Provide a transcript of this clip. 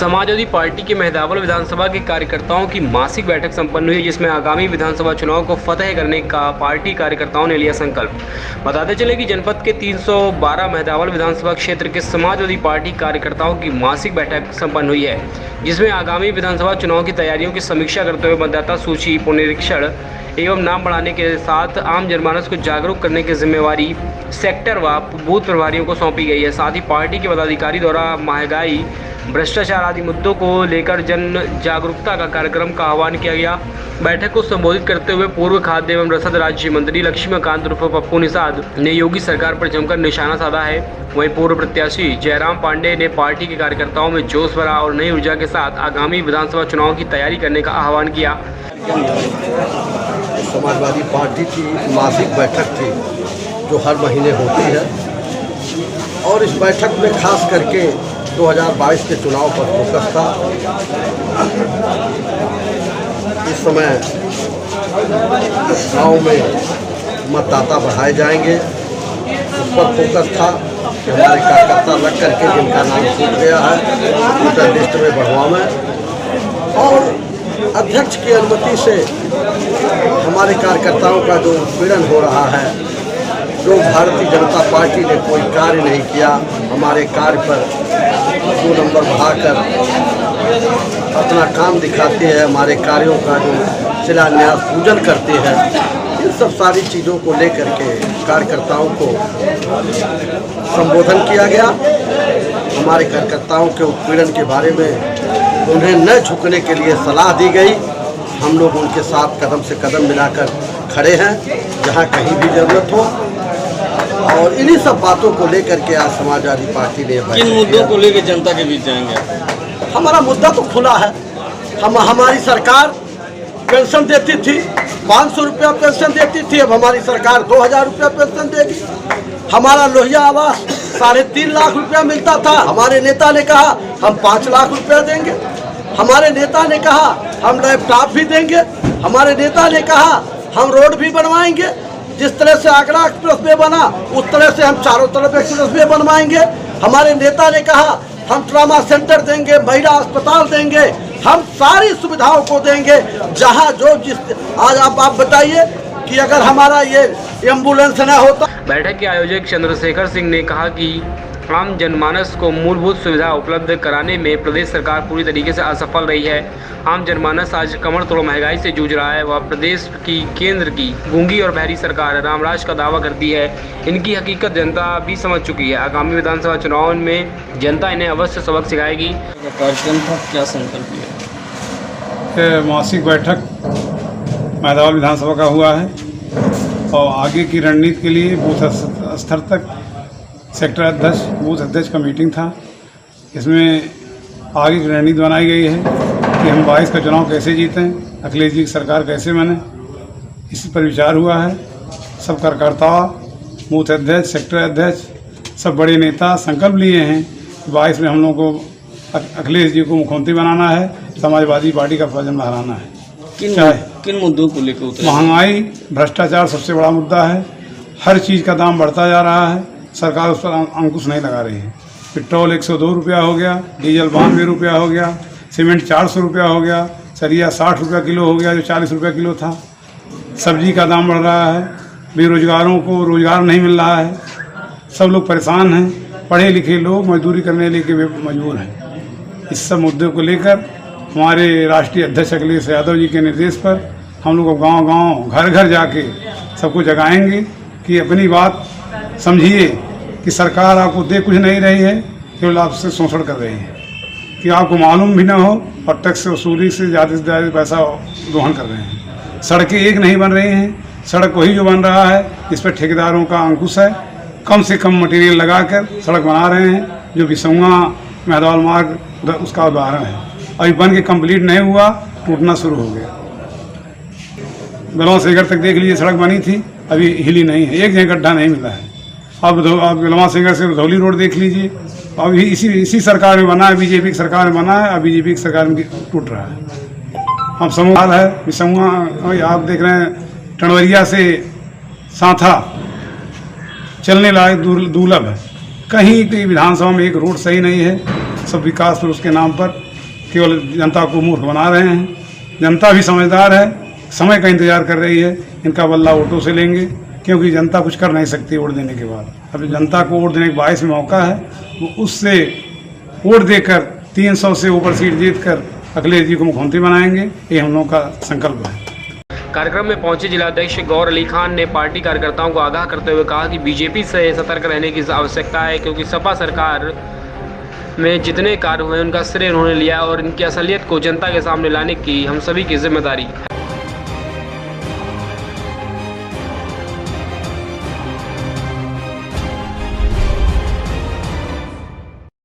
Samajwadi party के मेहदावल विधानसभा के कार्यकर्ताओं की मासिक बैठक संपन्न हुई, जिसमें आगामी विधानसभा चुनाव को फतेह करने का पार्टी कार्यकर्ताओं ने लिया संकल्प। बताते चले कि जनपद के 312 मेहदावल विधानसभा क्षेत्र के समाजवादी पार्टी कार्यकर्ताओं की मासिक बैठक संपन्न हुई है, जिसमें आगामी विधानसभा चुनाव की तैयारियों की समीक्षा करते हुए मतदाता सूची पुनरीक्षण एवं नाम बढ़ाने के साथ आम जनमानस को जागरूक करने की जिम्मेवारी सेक्टर व बूथ प्रभारियों को सौंपी गई है। साथ ही पार्टी के पदाधिकारी द्वारा महंगाई, भ्रष्टाचार आदि मुद्दों को लेकर जन जागरूकता का कार्यक्रम का आह्वान किया गया। बैठक को संबोधित करते हुए पूर्व खाद्य एवं रसद राज्य मंत्री लक्ष्मीकांत उर्फ पप्पू निषाद ने योगी सरकार पर जमकर निशाना साधा है। वहीं पूर्व प्रत्याशी जयराम पांडे ने पार्टी के कार्यकर्ताओं में जोश भरा और नई ऊर्जा के साथ आगामी विधानसभा चुनाव की तैयारी करने का आह्वान किया। समाजवादी पार्टी की मासिक बैठक थी जो हर महीने होती है, और इस बैठक में खास करके 2022 के चुनाव पर फोकस था। इस समय गांव में मतदाता बढ़ाए जाएंगे, उस पर फोकस था कि हमारे कार्यकर्ता लग करके जिनका नाम छूट गया है वोटर लिस्ट में बढ़वाएं, और अध्यक्ष की अनुमति से हमारे कार्यकर्ताओं का जो उत्पीड़न हो रहा है, जो भारतीय जनता पार्टी ने कोई कार्य नहीं किया, हमारे कार्य पर 2 नंबर बढ़ाकर अपना काम दिखाते हैं, हमारे कार्यों का जो शिलान्यास पूजन करते हैं, इन सब सारी चीज़ों को लेकर के कार्यकर्ताओं को संबोधन किया गया। हमारे कार्यकर्ताओं के उत्पीड़न के बारे में उन्हें न झुकने के लिए सलाह दी गई। हम लोग उनके साथ कदम से कदम मिलाकर खड़े हैं जहां कहीं भी जरूरत हो, और इन्हीं सब बातों को लेकर के आज समाजवादी पार्टी ने किन मुद्दों को लेकर जनता के बीच जाएंगे? हमारा मुद्दा तो खुला है। हमारी सरकार पेंशन देती थी, 500 रुपया पेंशन देती थी, अब हमारी सरकार 2000 रुपया पेंशन देगी। हमारा लोहिया आवास 3.5 लाख रुपया मिलता था, हमारे नेता ने कहा हम 5 लाख रुपया देंगे। हमारे नेता ने कहा हम लैपटॉप भी देंगे। हमारे नेता ने कहा हम रोड भी बनवाएंगे। जिस तरह से आगरा एक्सप्रेस वे बना, उस तरह से हम चारों तरफ एक्सप्रेस वे बनवाएंगे। हमारे नेता ने कहा हम ट्रामा सेंटर देंगे, महिला अस्पताल देंगे, हम सारी सुविधाओं को देंगे जहां जो जिस। आज आप बताइए कि अगर हमारा ये एम्बुलेंस न होता। बैठक के आयोजक चंद्रशेखर सिंह ने कहा कि आम जनमानस को मूलभूत सुविधा उपलब्ध कराने में प्रदेश सरकार पूरी तरीके से असफल रही है। आम जनमानस आज कमर तोड़ महंगाई से जूझ रहा है। वह प्रदेश की केंद्र की गूंगी और बहरी सरकार रामराज का दावा करती है। इनकी हकीकत जनता भी समझ चुकी है। आगामी विधानसभा चुनाव में जनता इन्हें अवश्य सबक सिखाएगी। कार्यक्रम था, क्या संकल्प लिया? मासिक बैठक मेहदावल विधानसभा का हुआ है, और आगे की रणनीति के लिए बूथ स्तर तक सेक्टर अध्यक्ष, बूथ अध्यक्ष का मीटिंग था। इसमें आगे की रणनीति बनाई गई है कि हम 22 का चुनाव कैसे जीतें, अखिलेश जी की सरकार कैसे बने, इस पर विचार हुआ है। सब कार्यकर्ता, बूथ अध्यक्ष, सेक्टर अध्यक्ष, सब बड़े नेता संकल्प लिए हैं कि 22 में हम लोगों को अखिलेश जी को मुख्यमंत्री बनाना है, समाजवादी पार्टी का वजन बढ़ाना है। किन मुद्दों को लेकर उतरे? महंगाई, भ्रष्टाचार सबसे बड़ा मुद्दा है। हर चीज़ का दाम बढ़ता जा रहा है, सरकार उस पर अंकुश नहीं लगा रही है। पेट्रोल 102 रुपया हो गया, डीजल 92 रुपया हो गया, सीमेंट 400 रुपया हो गया, सरिया 60 रुपया किलो हो गया जो 40 रुपया किलो था। सब्जी का दाम बढ़ रहा है, बेरोजगारों को रोजगार नहीं मिल रहा है, सब लोग परेशान हैं। पढ़े लिखे लोग मजदूरी करने के लिए मजबूर हैं। इस सब मुद्दों को लेकर हमारे राष्ट्रीय अध्यक्ष अखिलेश यादव जी के निर्देश पर हम लोग गांव-गांव, घर-घर जाके सबको जगाएंगे कि अपनी बात समझिए कि सरकार आपको दे कुछ नहीं रही है, केवल आपसे शोषण कर रही है, कि आपको मालूम भी ना हो, और टैक्स वसूली से ज़्यादा पैसा दोहन कर रहे हैं। सड़कें एक नहीं बन रही हैं, सड़क वही जो बन रहा है इस पर ठेकेदारों का अंकुश है। कम से कम मटेरियल लगाकर सड़क बना रहे हैं, जो बिसौआ मेहदावल मार्ग उसका उदाहरण है। अभी बन के कंप्लीट नहीं हुआ, टूटना शुरू हो गया। बेलवा सेगर तक देख लीजिए, सड़क बनी थी, अभी हिली नहीं है, एक जगह गड्ढा नहीं मिला है। अब बेलवा सेगर से धौली रोड देख लीजिए, अभी इसी सरकार में बना है, बीजेपी की सरकार में बना है, अब बीजेपी की सरकार में टूट रहा है। अब समूह है बिसौआ, आप देख रहे हैं टनवरिया से सांथा चलने लायक दुर्लभ है। कहीं की विधानसभा में एक रोड सही नहीं है, सब विकास पर उसके नाम पर केवल जनता को मूर्ख बना रहे हैं। जनता भी समझदार है, समय का इंतजार कर रही है, इनका बल्ला वोटों से लेंगे, क्योंकि जनता कुछ कर नहीं सकती वोट देने के बाद। अभी जनता को वोट देने का 22 में मौका है, वो उससे वोट देकर 300 से ऊपर सीट जीतकर अखिलेश जी को मुख्यमंत्री बनाएंगे, ये हम लोगों का संकल्प है। कार्यक्रम में पहुंचे जिलाध्यक्ष गौर अली खान ने पार्टी कार्यकर्ताओं को आगाह करते हुए कहा कि बीजेपी से सतर्क रहने की आवश्यकता है, क्योंकि सपा सरकार में जितने कार्य हुए उनका श्रेय उन्होंने लिया और इनकी असलियत को जनता के सामने लाने की हम सभी की जिम्मेदारी है।